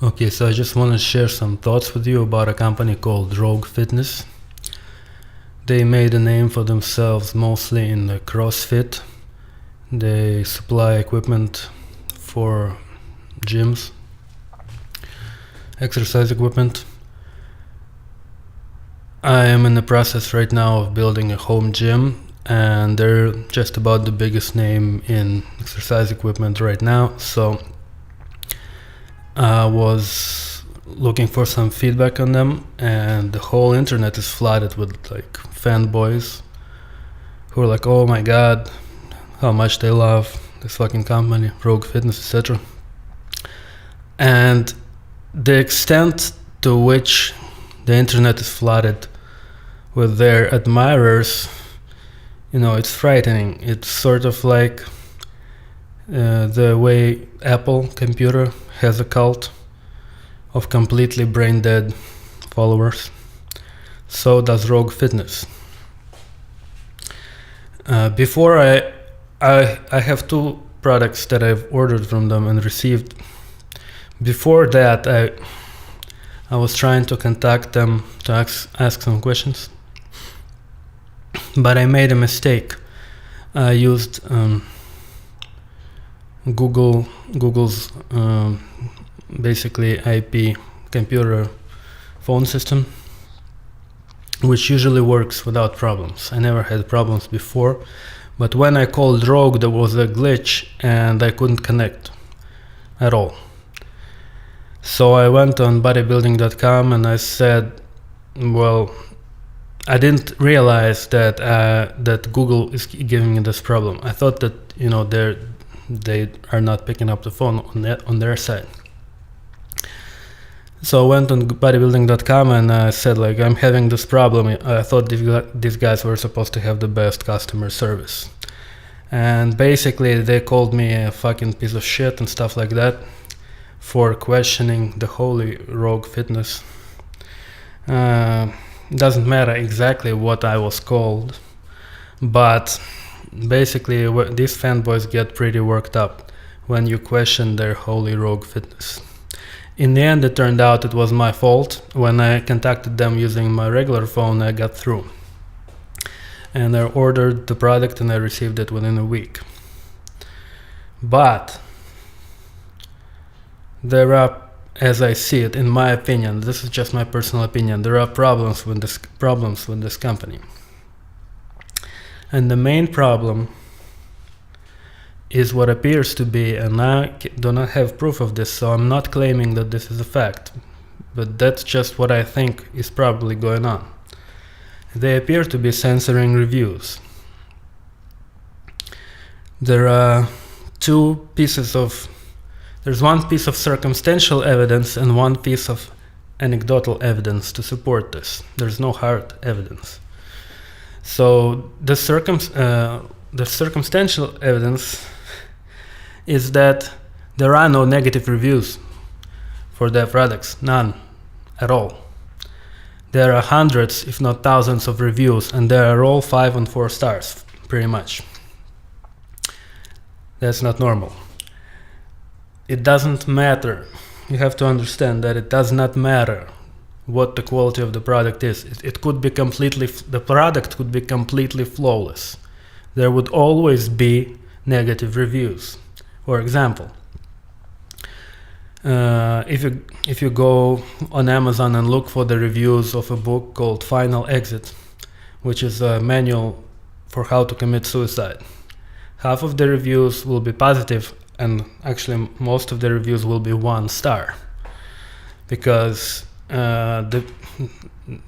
Okay, so I just want to share some thoughts with you about a company called Rogue Fitness. They made a name for themselves mostly in the CrossFit. They supply equipment for gyms, exercise equipment. I am in the process right now of building a home gym, and they're just about the biggest name in exercise equipment right now. So I was looking for some feedback on them, and the whole internet is flooded with like fanboys who are like, oh my god, how much they love this fucking company, Rogue Fitness, etc. And the extent to which the internet is flooded with their admirers, it's frightening. It's sort of like the way Apple computer has a cult of completely brain dead followers. So does Rogue Fitness. Before I have two products that I've ordered from them and received. Before that, I was trying to contact them to ask some questions, but I made a mistake. I used Google's basically IP computer phone system, which usually works without problems. I never had problems before, but when I called Rogue, there was a glitch and I couldn't connect at all. So I went on bodybuilding.com and I said, well, I didn't realize that Google is giving me this problem. I thought that they are not picking up the phone on their side. So I went on bodybuilding.com and I said, like, I'm having this problem. I thought these guys were supposed to have the best customer service. And basically they called me a fucking piece of shit and stuff like that for questioning the holy Rogue Fitness. Doesn't matter exactly what I was called, but basically these fanboys get pretty worked up when you question their holy Rogue Fitness. In the end, it turned out it was my fault. When I contacted them using my regular phone, I got through. And I ordered the product and I received it within a week. But there are, as I see it, in my opinion, this is just my personal opinion, there are problems with this company. And the main problem is what appears to be, and I do not have proof of this, so I'm not claiming that this is a fact, but that's just what I think is probably going on. They appear to be censoring reviews. There are there's one piece of circumstantial evidence and one piece of anecdotal evidence to support this. There's no hard evidence. So the circumstantial evidence is that there are no negative reviews for their products, none at all. There are hundreds, if not thousands, of reviews, and they are all 5 and 4 stars, pretty much. That's not normal. It doesn't matter. You have to understand that it does not matter what the quality of the product is. The product could be completely flawless. There would always be negative reviews. For example, if you go on Amazon and look for the reviews of a book called Final Exit, which is a manual for how to commit suicide, half of the reviews will be positive, and actually most of the reviews will be 1 star, because the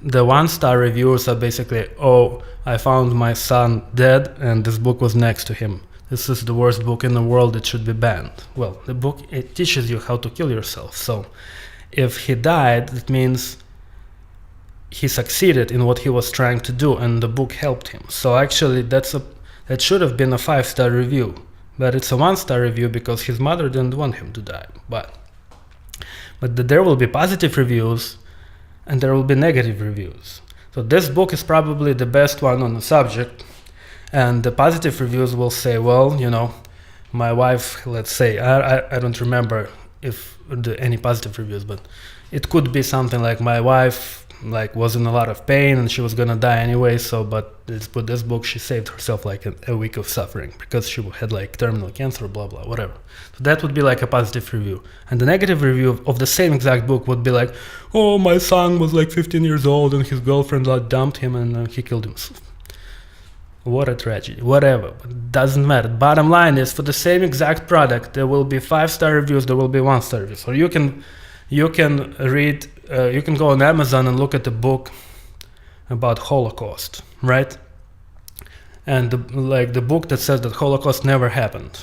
1-star reviewers are basically, oh, I found my son dead and this book was next to him. This is the worst book in the world, it should be banned. Well, the book, it teaches you how to kill yourself. So if he died, it means he succeeded in what he was trying to do and the book helped him. So actually that should have been a 5-star review, but it's a 1-star review because his mother didn't want him to die. But there will be positive reviews and there will be negative reviews. So this book is probably the best one on the subject, and the positive reviews will say, well, my wife, let's say, I don't remember if any positive reviews, but it could be something like my wife like was in a lot of pain and she was gonna die anyway, so but with this book she saved herself like a week of suffering because she had like terminal cancer, blah blah whatever. So that would be like a positive review. And the negative review of the same exact book would be like, oh, my son was like 15 years old and his girlfriend like dumped him and he killed himself. What a tragedy. Whatever, it doesn't matter. Bottom line is, for the same exact product there will be 5-star reviews, there will be 1-star reviews. Or you can read, you can go on Amazon and look at a book about Holocaust, right? And the book that says that Holocaust never happened.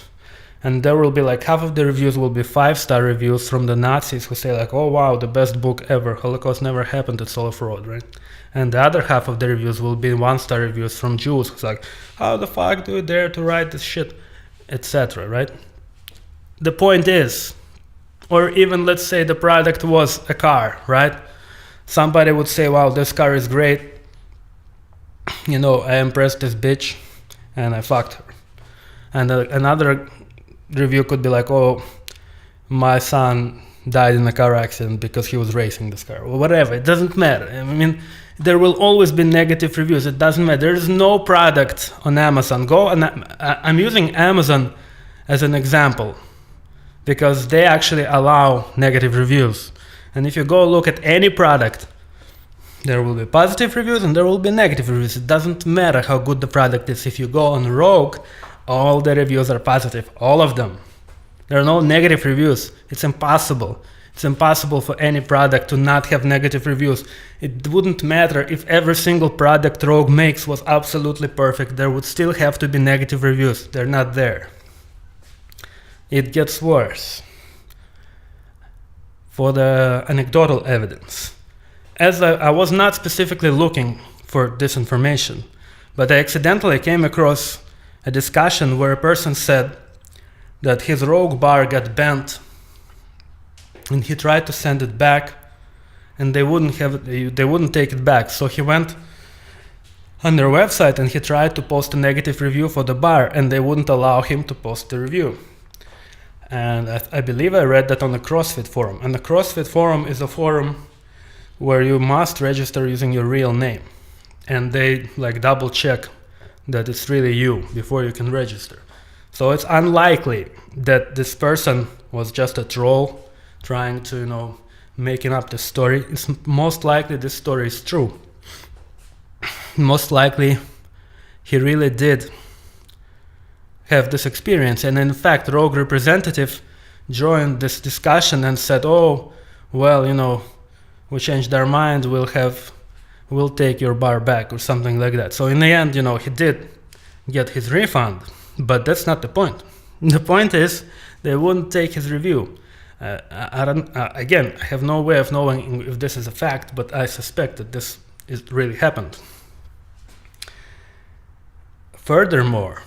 And there will be like half of the reviews will be 5-star reviews from the Nazis who say like, oh wow, the best book ever, Holocaust never happened, it's all a fraud, right? And the other half of the reviews will be 1-star reviews from Jews who's like, how the fuck do you dare to write this shit, etc., right? The point is, or even let's say the product was a car, right? Somebody would say, wow, this car is great, you know, I impressed this bitch and I fucked her. And another review could be like, oh, my son died in a car accident because he was racing this car, or whatever. It doesn't matter. I mean, there will always be negative reviews. It doesn't matter. There is no product on Amazon. I'm using Amazon as an example because they actually allow negative reviews. And if you go look at any product, there will be positive reviews and there will be negative reviews. It doesn't matter how good the product is. If you go on Rogue, all the reviews are positive, all of them. There are no negative reviews. It's impossible. It's impossible for any product to not have negative reviews. It wouldn't matter if every single product Rogue makes was absolutely perfect. There would still have to be negative reviews. They're not there. It gets worse. For the anecdotal evidence, as I was not specifically looking for this information, but I accidentally came across a discussion where a person said that his Rogue bar got bent and he tried to send it back and they wouldn't take it back. So he went on their website and he tried to post a negative review for the bar and they wouldn't allow him to post the review. And I believe I read that on the CrossFit forum. And the CrossFit forum is a forum where you must register using your real name. And they like double check that it's really you before you can register. So it's unlikely that this person was just a troll trying to, you know, making up the story. It's most likely this story is true. Most likely he really did have this experience. And in fact, Rogue representative joined this discussion and said, oh, well, you know, we changed our mind, we'll take your bar back or something like that. So in the end, you know, he did get his refund, but that's not the point. The point is they wouldn't take his review. Again, I have no way of knowing if this is a fact, but I suspect that this really happened. Furthermore,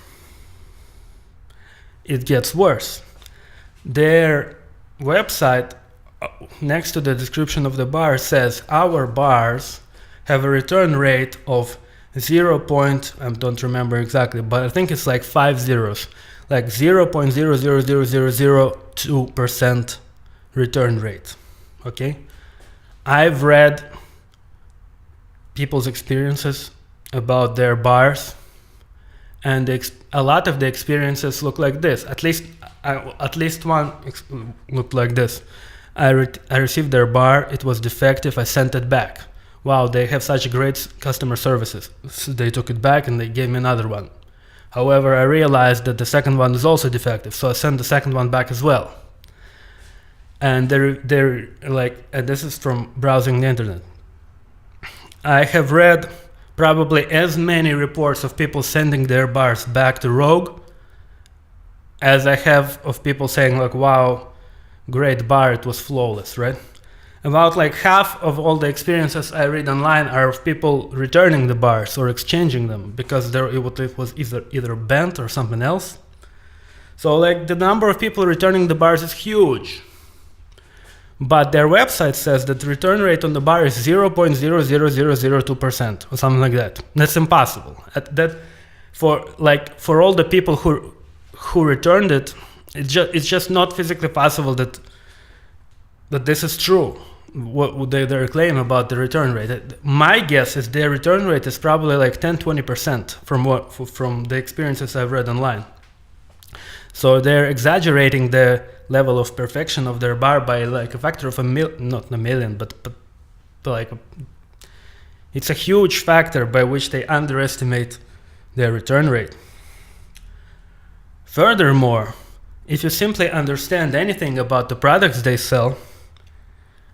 it gets worse. Their website, next to the description of the bar, says our bars have a return rate of I don't remember exactly, but I think it's like 5 zeros, like 0.0000002% return rate. Okay, I've read people's experiences about their bars, and a lot of the experiences look like this. At least one looked like this. I received their bar, it was defective, I sent it back. Wow, they have such great customer services. So they took it back and they gave me another one. However, I realized that the second one is also defective, so I sent the second one back as well. And they're like, and this is from browsing the internet. I have read probably as many reports of people sending their bars back to Rogue as I have of people saying like, wow, great bar, it was flawless, right? About like half of all the experiences I read online are of people returning the bars or exchanging them because it was either bent or something else. So like the number of people returning the bars is huge. But their website says that the return rate on the bar is 0.00002% or something like that. That's impossible. For all the people who returned it, it's just not physically possible that that this is true, what would their claim about the return rate. My guess is their return rate is probably like 10-20% from the experiences I've read online. So they're exaggerating the level of perfection of their bar by like a factor of not a million, but like it's a huge factor by which they underestimate their return rate. Furthermore, if you simply understand anything about the products they sell,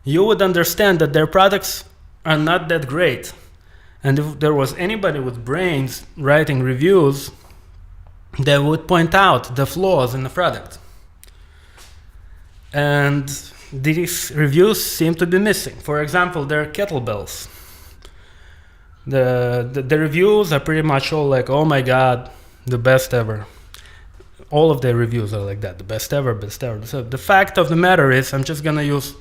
you would understand that their products are not that great. And if there was anybody with brains writing reviews, they would point out the flaws in the product. And these reviews seem to be missing. For example, their kettlebells. The reviews are pretty much all like, oh my god, the best ever. All of their reviews are like that, the best ever, best ever. So the fact of the matter is, I'm just gonna use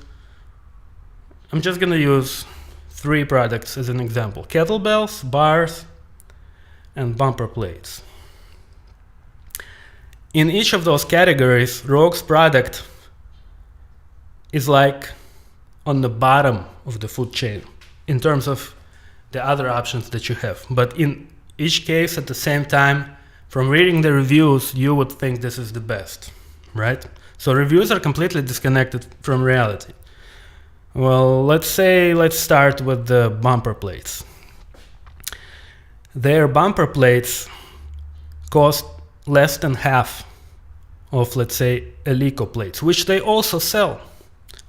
3 products as an example: kettlebells, bars, and bumper plates. In each of those categories, Rogue's product is like on the bottom of the food chain in terms of the other options that you have. But in each case, at the same time, from reading the reviews, you would think this is the best, right? So reviews are completely disconnected from reality. Well, let's start with the bumper plates. Their bumper plates cost less than half of, let's say, Eleiko plates, which they also sell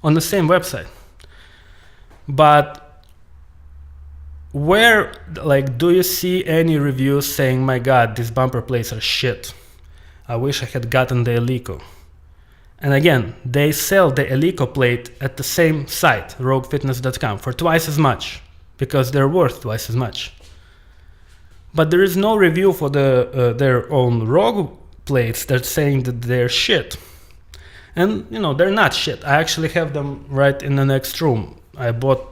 on the same website. But where, like, do you see any reviews saying, my god, these bumper plates are shit, I wish I had gotten the Eleiko? And again, they sell the Eleiko plate at the same site, roguefitness.com, for twice as much, because they're worth twice as much. But there is no review for their own Rogue plates that's saying that they're shit. And, you know, they're not shit. I actually have them right in the next room. I bought,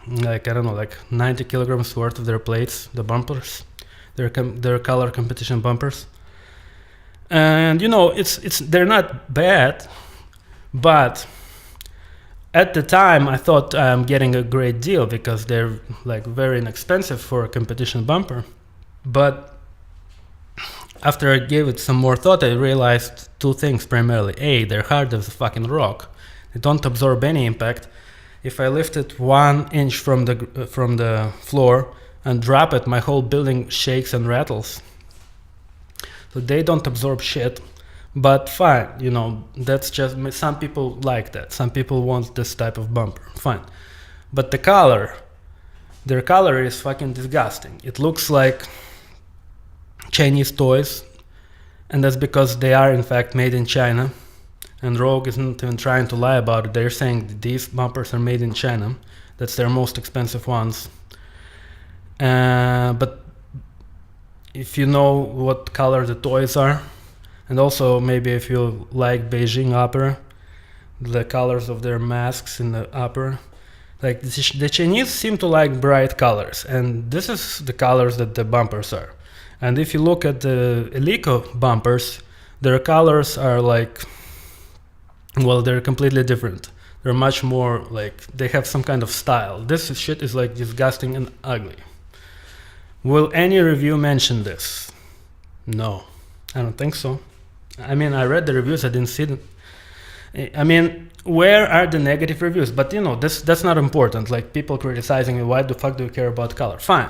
like, I don't know, like 90 kilograms worth of their plates, the bumpers, their color competition bumpers. And, you know, they're not bad, but at the time I thought I'm getting a great deal because they're like very inexpensive for a competition bumper. But after I gave it some more thought, I realized 2 things primarily. A, they're hard as a fucking rock. They don't absorb any impact. If I lift it 1 inch from the floor and drop it, my whole building shakes and rattles. So they don't absorb shit, but fine, you know, that's just, some people like that. Some people want this type of bumper, fine. But the color, their color is fucking disgusting. It looks like Chinese toys, and that's because they are in fact made in China. And Rogue isn't even trying to lie about it. They're saying that these bumpers are made in China. That's their most expensive ones. But if you know what color the toys are, and also maybe if you like Beijing opera, the colors of their masks in the opera, like the Chinese seem to like bright colors, and this is the colors that the bumpers are. And if you look at the Eleiko bumpers, their colors are like, well, they're completely different. They're much more like, they have some kind of style. This shit is like disgusting and ugly. Will any review mention this? No, I don't think so. I mean, I read the reviews, I didn't see them. I mean, where are the negative reviews? But you know, that's not important. Like people criticizing me, why the fuck do you care about color? Fine.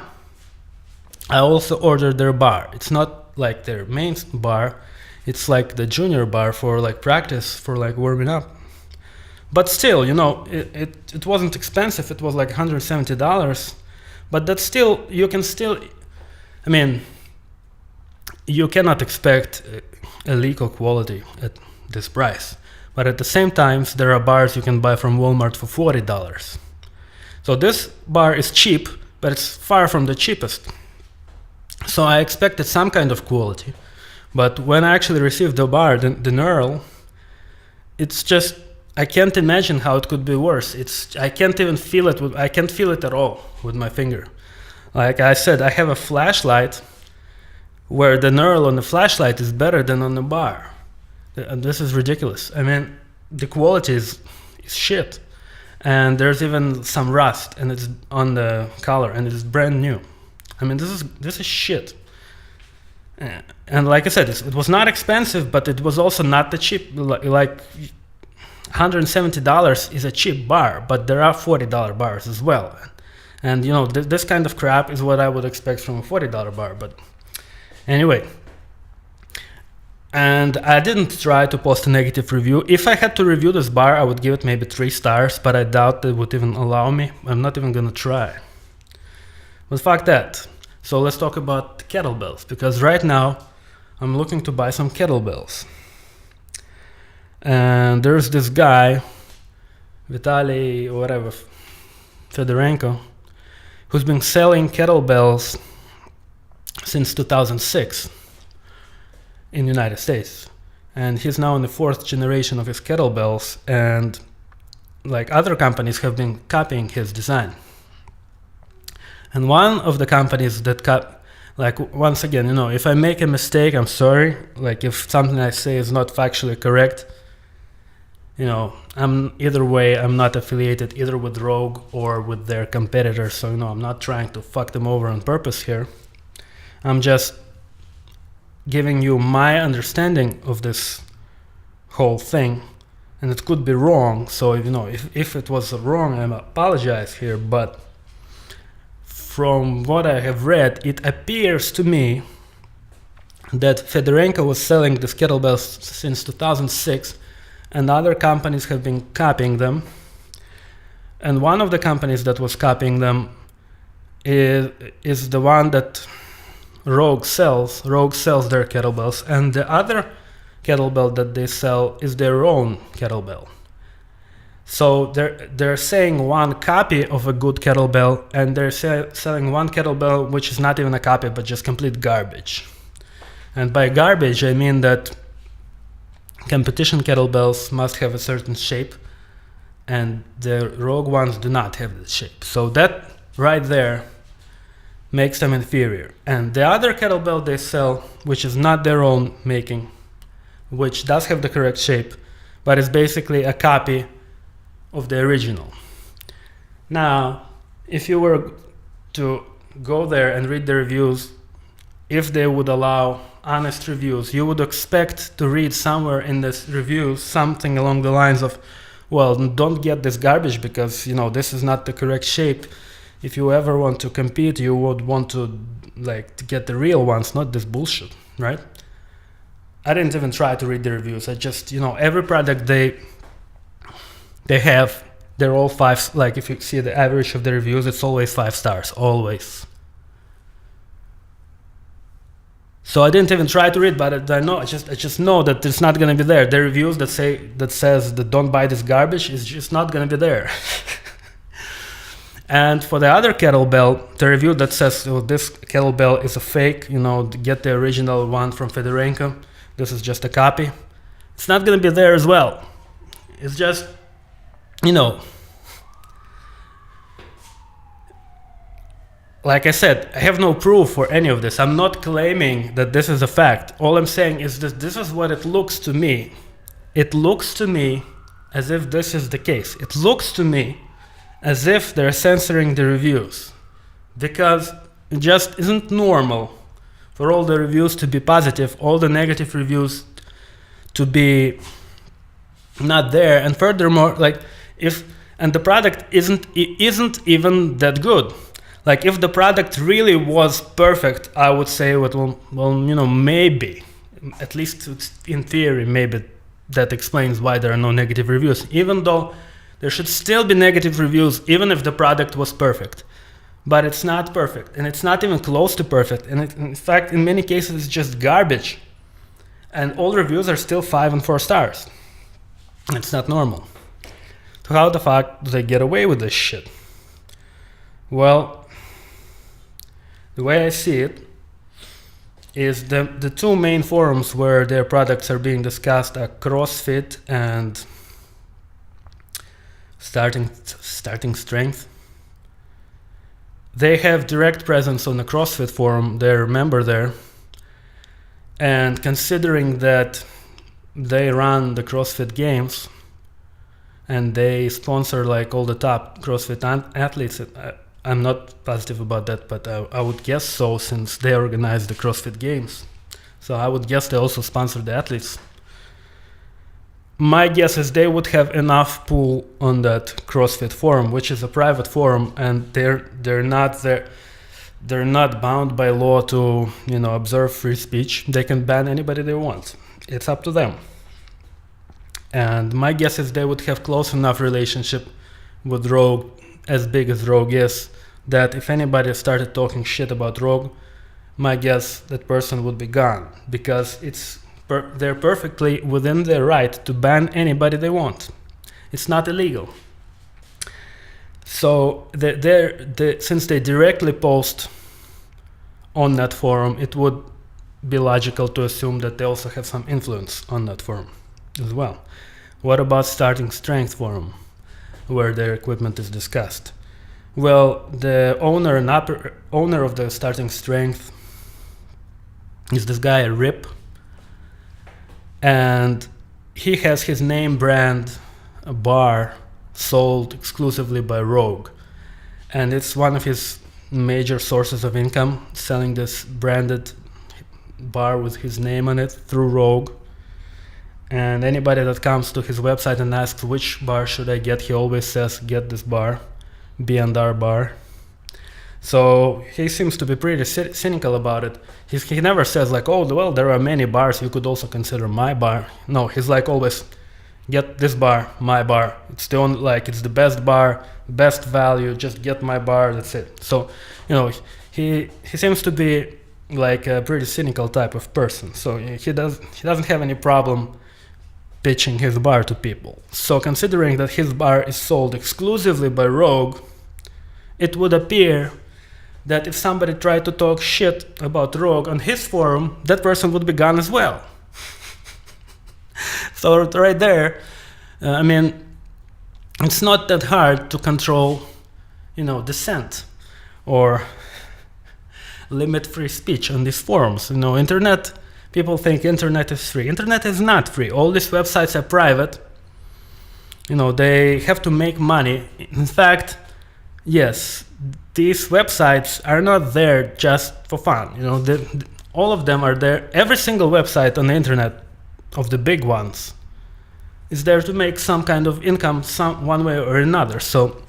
I also ordered their bar. It's not like their main bar. It's like the junior bar for like practice, for like warming up. But still, you know, it wasn't expensive. It was like $170. But that's still, you can still, I mean, you cannot expect Eleiko quality at this price. But at the same time, there are bars you can buy from Walmart for $40. So this bar is cheap, but it's far from the cheapest. So I expected some kind of quality. But when I actually received the bar, the knurl, it's just, I can't imagine how it could be worse. I can't even feel it. I can't feel it at all with my finger. Like I said, I have a flashlight where the knurl on the flashlight is better than on the bar. And this is ridiculous. I mean, the quality is is shit. And there's even some rust and it's on the color and it's brand new. I mean, this is shit. And like I said, it was not expensive, but it was also not the cheap. Like $170 is a cheap bar, but there are $40 bars as well. And you know, this kind of crap is what I would expect from a $40 bar. But anyway, and I didn't try to post a negative review. If I had to review this bar, I would give it maybe 3 stars, but I doubt they would even allow me. I'm not even gonna try. But fuck that. So let's talk about kettlebells, because right now I'm looking to buy some kettlebells. And there's this guy, Vitaly, whatever, Fedorenko, who's been selling kettlebells since 2006 in the United States. And he's now in the 4th generation of his kettlebells, and like other companies have been copying his design. And one of the companies that like once again, you know, if I make a mistake, I'm sorry. Like if something I say is not factually correct, you know, either way, I'm not affiliated either with Rogue or with their competitors. So, you know, I'm not trying to fuck them over on purpose here. I'm just giving you my understanding of this whole thing, and it could be wrong. So, you know, if it was wrong, I apologize here. But from what I have read, it appears to me that Fedorenko was selling these kettlebells since 2006, and other companies have been copying them. And one of the companies that was copying them is the one that Rogue sells. Rogue sells their kettlebells, and the other kettlebell that they sell is their own kettlebell. So they're saying one copy of a good kettlebell, and they're selling one kettlebell which is not even a copy, but just complete garbage. And by garbage, I mean that competition kettlebells must have a certain shape, and the Rogue ones do not have this shape. So that right there makes them inferior. And the other kettlebell they sell, which is not their own making, which does have the correct shape, but is basically a copy of the original. Now, if you were to go there and read the reviews, if they would allow honest reviews, you would expect to read somewhere in this review something along the lines of, well, don't get this garbage because, you know, this is not the correct shape. If you ever want to compete, you would want to get the real ones, not this bullshit, right? I didn't even try to read the reviews. I just, you know, every product they have, they're all 5. Like if you see the average of the reviews, it's always 5 stars, always. So I didn't even try to read, but I just know that it's not gonna be there. The reviews that says that don't buy this garbage is just not gonna be there. And for the other kettlebell, the review that says, oh, this kettlebell is a fake, you know, get the original one from Fedorenko, this is just a copy, it's not gonna be there as well. It's just, you know, like I said, I have no proof for any of this. I'm not claiming that this is a fact. All I'm saying is that this is what it looks to me. It looks to me as if this is the case. It looks to me as if they're censoring the reviews, because it just isn't normal for all the reviews to be positive, all the negative reviews to be not there. And furthermore, and the product isn't even that good. Like if the product really was perfect, I would say, well, you know, maybe, at least in theory, maybe that explains why there are no negative reviews, even though there should still be negative reviews, even if the product was perfect. But it's not perfect, and it's not even close to perfect. And in fact, in many cases, it's just garbage. And all reviews are still 5 and 4 stars. It's not normal. So how the fuck do they get away with this shit? Well, the way I see it is the 2 main forums where their products are being discussed are CrossFit and starting strength. They have direct presence on the CrossFit forum, they're a member there, and considering that they run the CrossFit games, and they sponsor like all the top CrossFit athletes. I'm not positive about that, but I would guess so, since they organize the CrossFit Games. So I would guess they also sponsor the athletes. My guess is they would have enough pull on that CrossFit forum, which is a private forum, and they're not bound by law to observe free speech. They can ban anybody they want. It's up to them. And my guess is they would have close enough relationship with Rogue, as big as Rogue is, that if anybody started talking shit about Rogue, my guess that person would be gone, because they're perfectly within their right to ban anybody they want. It's not illegal. So since they directly post on that forum, it would be logical to assume that they also have some influence on that forum as well. What about Starting Strength forum, where their equipment is discussed? Well, the owner of the Starting Strength is this guy Rip, and he has his name brand a bar sold exclusively by Rogue, and it's one of his major sources of income, selling this branded bar with his name on it through Rogue. And anybody that comes to his website and asks which bar should I get, he always says get this bar, B&R bar. So he seems to be pretty cynical about it. He never says like, oh well, there are many bars, you could also consider my bar. No, he's like always, get this bar, my bar. It's the only, like, it's the best bar, best value, just get my bar, that's it. So he seems to be like a pretty cynical type of person. So he doesn't have any problem pitching his bar to people. So considering that his bar is sold exclusively by Rogue, it would appear that if somebody tried to talk shit about Rogue on his forum, that person would be gone as well. So right there, it's not that hard to control, dissent or limit free speech on these forums. Internet, people think internet is free. Internet is not free. All these websites are private. They have to make money. In fact, yes, these websites are not there just for fun. All of them are there. Every single website on the internet, of the big ones, is there to make some kind of income, one way or another. So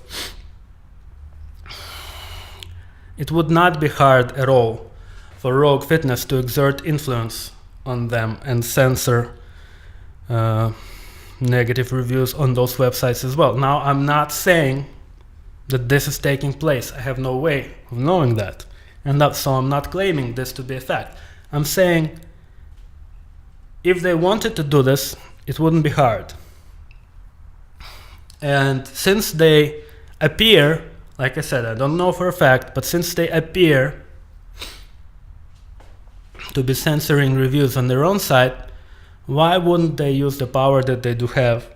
it would not be hard at all for Rogue Fitness to exert influence on them and censor negative reviews on those websites as well. Now, I'm not saying that this is taking place. I have no way of knowing that. So I'm not claiming this to be a fact. I'm saying if they wanted to do this, it wouldn't be hard. And since they appear, like I said, I don't know for a fact, but since they appear to be censoring reviews on their own site, why wouldn't they use the power that they do have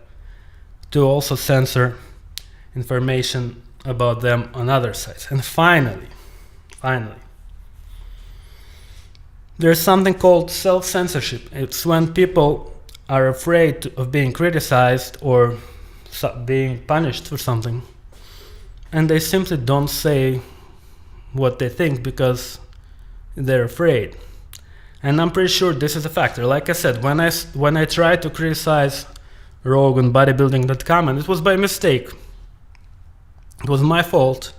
to also censor information about them on other sites? And finally, there's something called self-censorship. It's when people are afraid of being criticized or being punished for something, and they simply don't say what they think because they're afraid. And I'm pretty sure this is a factor. Like I said, when I tried to criticize Rogue on bodybuilding.com, and it was by mistake. It was my fault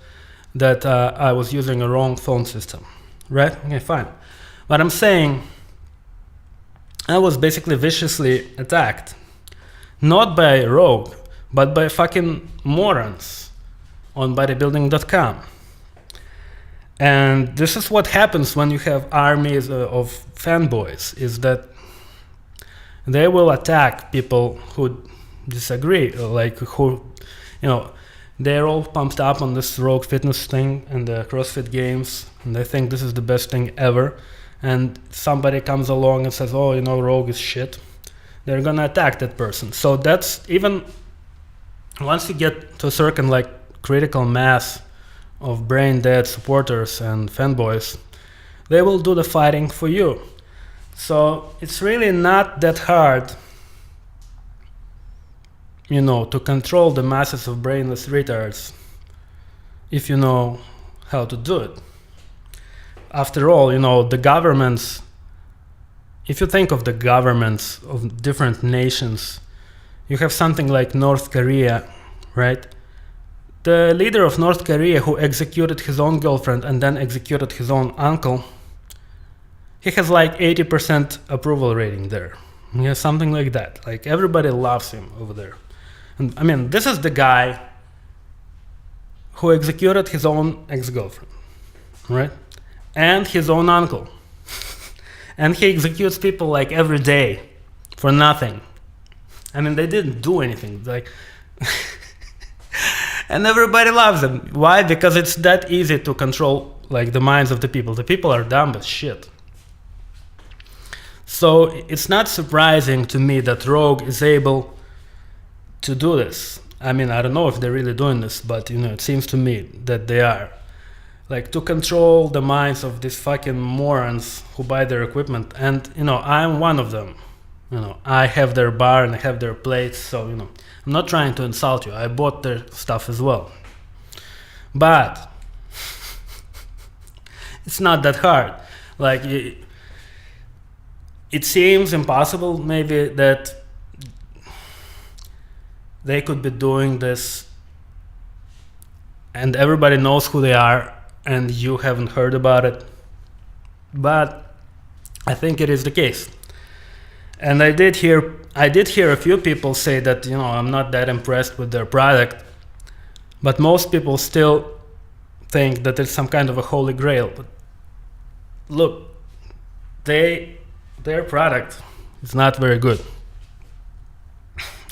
that I was using a wrong phone system, right? Okay, fine. But I'm saying I was basically viciously attacked, not by Rogue, but by fucking morons on bodybuilding.com. And this is what happens when you have armies of fanboys, is that they will attack people who disagree, like who, they're all pumped up on this Rogue Fitness thing and the CrossFit Games, and they think this is the best thing ever. And somebody comes along and says, oh, Rogue is shit. They're gonna attack that person. So that's, even once you get to a certain critical mass of brain dead supporters and fanboys, they will do the fighting for you. So it's really not that hard to control the masses of brainless retards if you know how to do it. After all, the governments, if you think of the governments of different nations, you have something like North Korea, right? The leader of North Korea, who executed his own girlfriend and then executed his own uncle, he has like 80% approval rating there. He has something like that. Like, everybody loves him over there. And I mean, this is the guy who executed his own ex-girlfriend, right? And his own uncle. And he executes people like every day for nothing. I mean, they didn't do anything. Like, and everybody loves him. Why? Because it's that easy to control like the minds of the people. The people are dumb as shit. So it's not surprising to me that Rogue is able to do this. I mean, I don't know if they're really doing this, but it seems to me that they are. Like, to control the minds of these fucking morons who buy their equipment. And I'm one of them. I have their bar and I have their plates, so I'm not trying to insult you. I bought their stuff as well. But it's not that hard. Like, it seems impossible maybe that they could be doing this and everybody knows who they are and you haven't heard about it. But I think it is the case. And I did hear a few people say that I'm not that impressed with their product, but most people still think that it's some kind of a holy grail. But look, their product is not very good,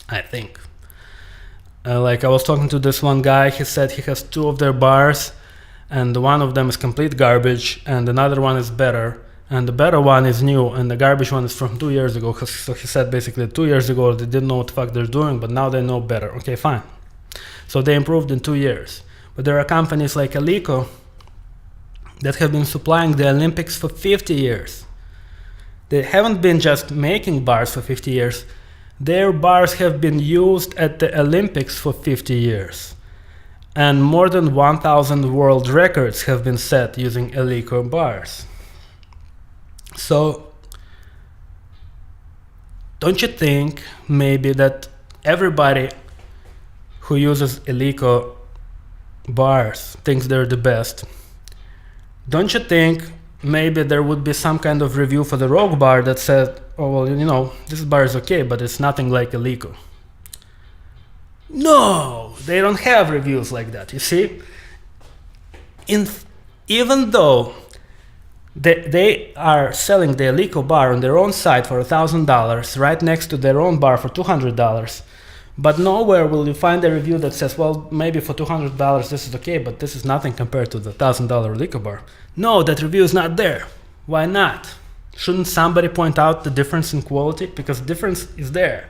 I think. Like, I was talking to this one guy, he said he has 2 of their bars, and one of them is complete garbage, and another one is better. And the better one is new, and the garbage one is from 2 years ago. So he said basically 2 years ago they didn't know what the fuck they're doing, but now they know better. Okay, fine. So they improved in 2 years. But there are companies like Alico that have been supplying the Olympics for 50 years. They haven't been just making bars for 50 years. Their bars have been used at the Olympics for 50 years. And more than 1,000 world records have been set using Alico bars. So, don't you think maybe that everybody who uses Alico bars thinks they're the best? Don't you think maybe there would be some kind of review for the Rogue bar that said, oh well, this bar is okay, but it's nothing like Alico? No, they don't have reviews like that, you see? Even though they are selling the Alico bar on their own site for $1,000, right next to their own bar for $200. But nowhere will you find a review that says, well, maybe for $200 this is okay, but this is nothing compared to the $1,000 Alico bar. No, that review is not there. Why not? Shouldn't somebody point out the difference in quality? Because the difference is there.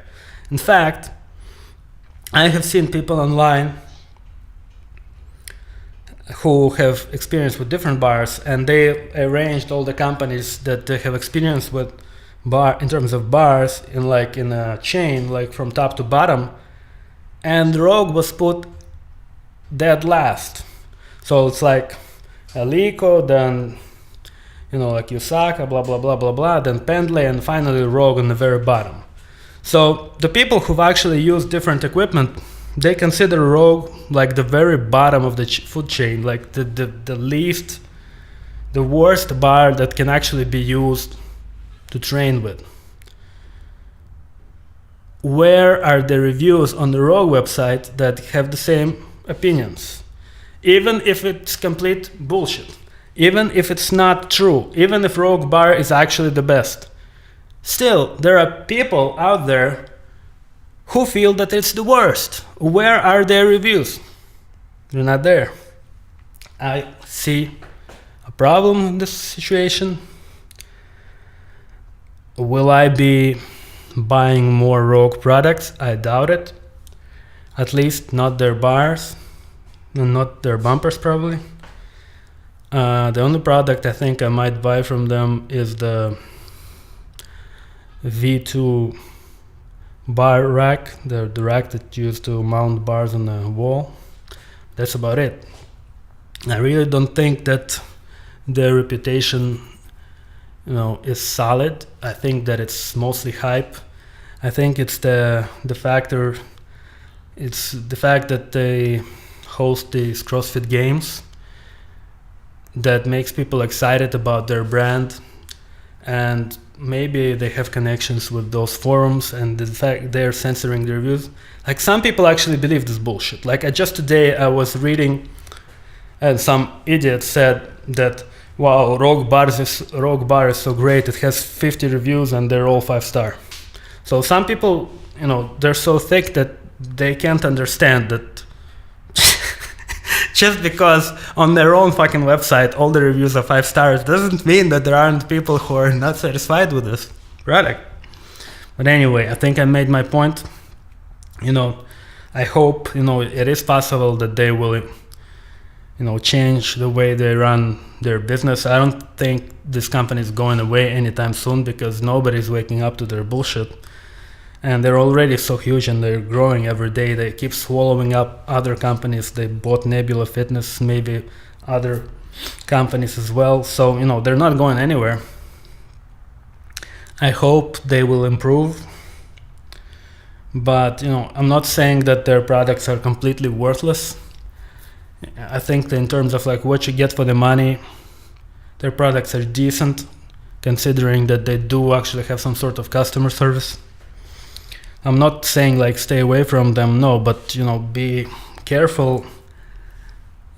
In fact, I have seen people online who have experience with different bars, and they arranged all the companies that they have experience with in terms of bars in a chain, like from top to bottom, and Rogue was put dead last. So it's like Alico, then like Yusaka, blah blah blah blah blah, then Pendley, and finally Rogue on the very bottom. So the people who've actually used different equipment, they consider Rogue like the very bottom of the food chain, like the least, the worst bar that can actually be used to train with. Where are the reviews on the Rogue website that have the same opinions? Even if it's complete bullshit, even if it's not true, even if Rogue bar is actually the best, still there are people out there who feel that it's the worst. Where are their reviews? They're not there. I see a problem in this situation. Will I be buying more Rogue products? I doubt it. At least not their bars, and not their bumpers probably. The only product I think I might buy from them is the V2 bar rack, the rack that you use to mount bars on the wall. That's about it. I really don't think that their reputation, is solid. I think that it's mostly hype. I think it's the fact that they host these CrossFit games that makes people excited about their brand, and maybe they have connections with those forums, and the fact they're censoring the reviews. Like, some people actually believe this bullshit. Like, just today I was reading, and some idiot said that, wow, Rogue Bar is so great, it has 50 reviews and they're all 5-star. So some people, they're so thick that they can't understand that just because on their own fucking website all the reviews are 5 stars doesn't mean that there aren't people who are not satisfied with this product. But anyway, I think I made my point. I hope, it is possible that they will, change the way they run their business. I don't think this company is going away anytime soon, because nobody's waking up to their bullshit. And they're already so huge and they're growing every day. They keep swallowing up other companies. They bought Nebula Fitness, maybe other companies as well. So, they're not going anywhere. I hope they will improve. But, I'm not saying that their products are completely worthless. I think that in terms of like what you get for the money, their products are decent, considering that they do actually have some sort of customer service. I'm not saying like stay away from them, no, but be careful.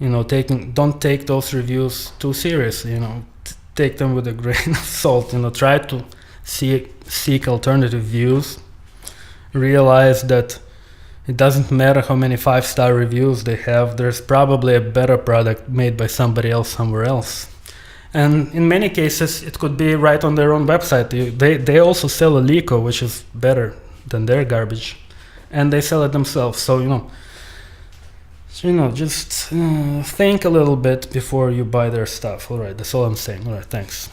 Don't take those reviews too seriously. Take them with a grain of salt. Try to seek alternative views. Realize that it doesn't matter how many 5-star reviews they have. There's probably a better product made by somebody else somewhere else. And in many cases, it could be right on their own website. They also sell a Lico, which is better than their garbage, and they sell it themselves. So just think a little bit before you buy their stuff. All right, that's all I'm saying. All right, thanks.